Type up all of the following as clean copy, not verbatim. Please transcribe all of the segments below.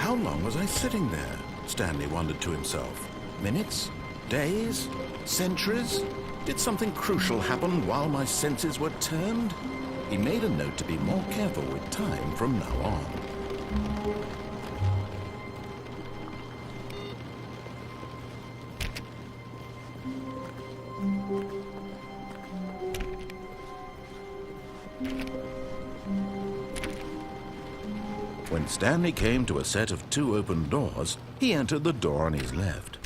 How long was I sitting there? Stanley wondered to himself. Minutes? Days? Centuries? Did something crucial happen while my senses were turned? He made a note to be more careful with time from now on. When Stanley came to a set of 2 open doors, he entered the door on his left.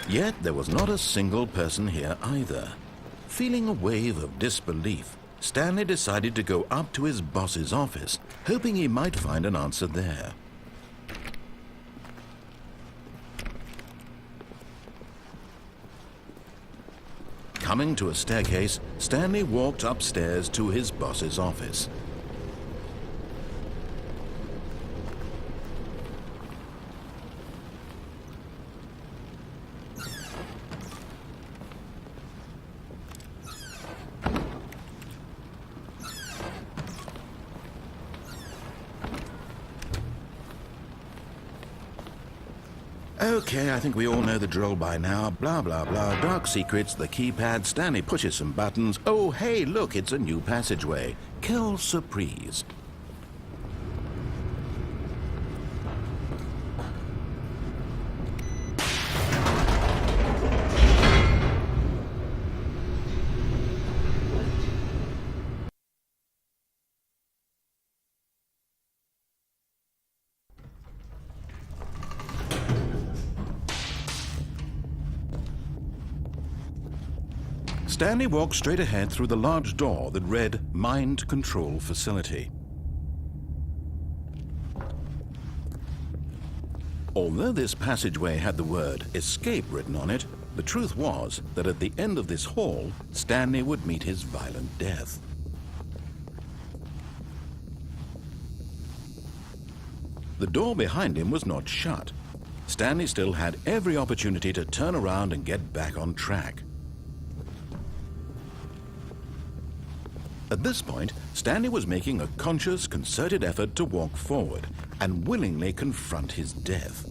Yet there was not a single person here either. Feeling a wave of disbelief, Stanley decided to go up to his boss's office, hoping he might find an answer there. Coming to a staircase, Stanley walked upstairs to his boss's office. Okay, I think we all know the drill by now. Blah, blah, blah. Dark secrets, the keypad. Stanley pushes some buttons. Oh, hey, look, it's a new passageway. Quelle surprise. Stanley walked straight ahead through the large door that read Mind Control Facility. Although this passageway had the word escape written on it, the truth was that at the end of this hall, Stanley would meet his violent death. The door behind him was not shut. Stanley still had every opportunity to turn around and get back on track. At this point, Stanley was making a conscious, concerted effort to walk forward and willingly confront his death.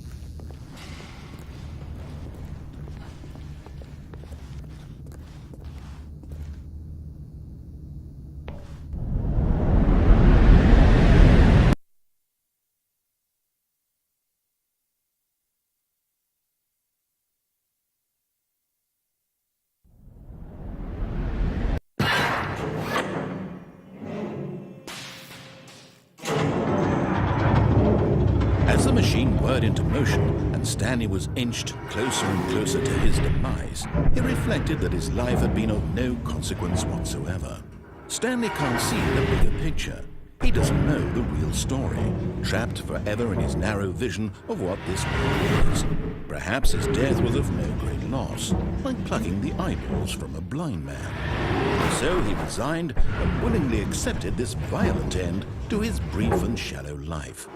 As the machine whirred into motion and Stanley was inched closer and closer to his demise, he reflected that his life had been of no consequence whatsoever. Stanley can't see the bigger picture. He doesn't know the real story, trapped forever in his narrow vision of what this world is. Perhaps his death was of no great loss, like plucking the eyeballs from a blind man. So he resigned and willingly accepted this violent end to his brief and shallow life.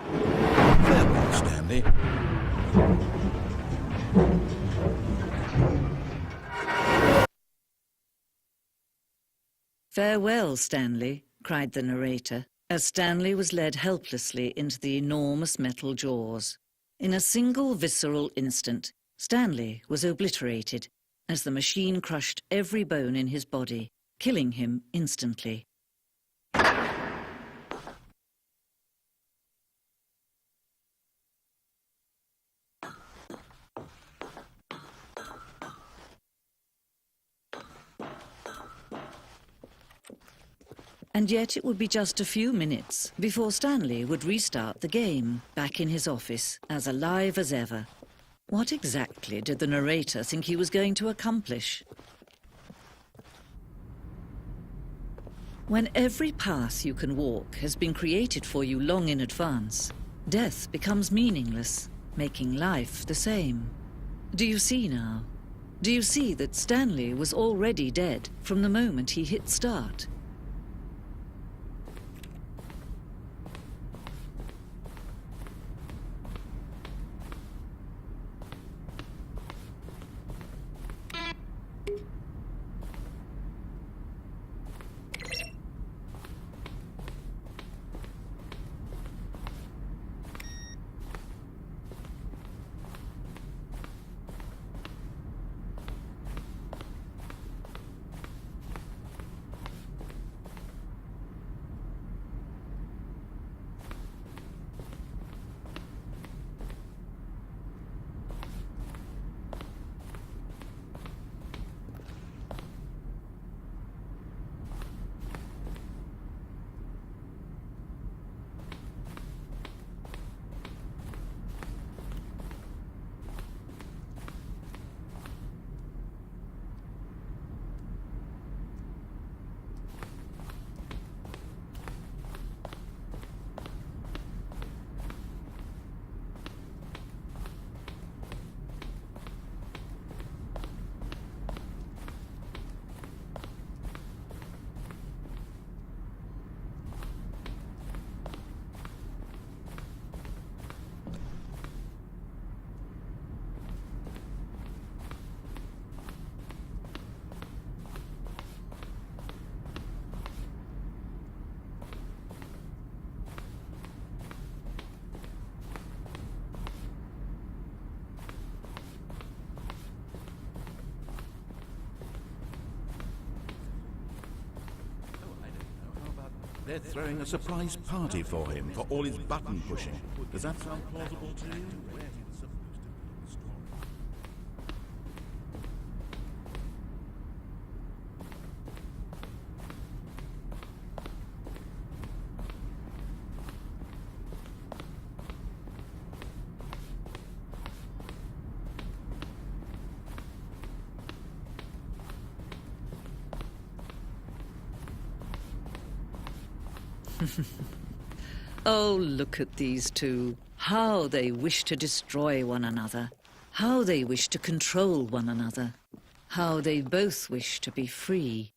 Farewell, Stanley. "Farewell, Stanley," cried the narrator, as Stanley was led helplessly into the enormous metal jaws. In a single visceral instant, Stanley was obliterated as the machine crushed every bone in his body, killing him instantly. And yet it would be just a few minutes before Stanley would restart the game, back in his office, as alive as ever. What exactly did the narrator think he was going to accomplish? When every path you can walk has been created for you long in advance, death becomes meaningless, making life the same. Do you see now? Do you see that Stanley was already dead from the moment he hit start? They're throwing a surprise party for him for all his button pushing. Does that sound plausible to you? Oh, look at these two. How they wish to destroy one another. How they wish to control one another. How they both wish to be free.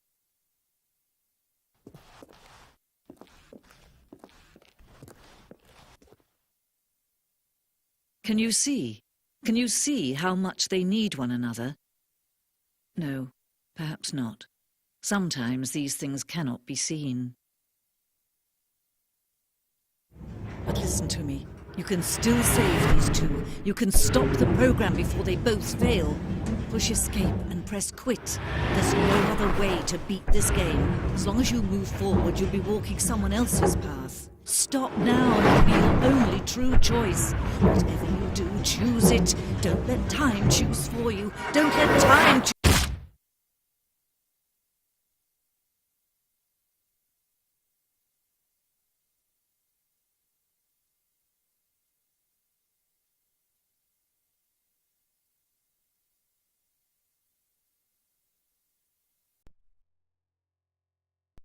Can you see? Can you see how much they need one another? No, perhaps not. Sometimes these things cannot be seen. But listen to me. You can still save these two. You can stop the program before they both fail. Push escape and press quit. There's no other way to beat this game. As long as you move forward, you'll be walking someone else's path. Stop now and it'll be your only true choice. Whatever you do, choose it. Don't let time choose for you. Don't let time choose.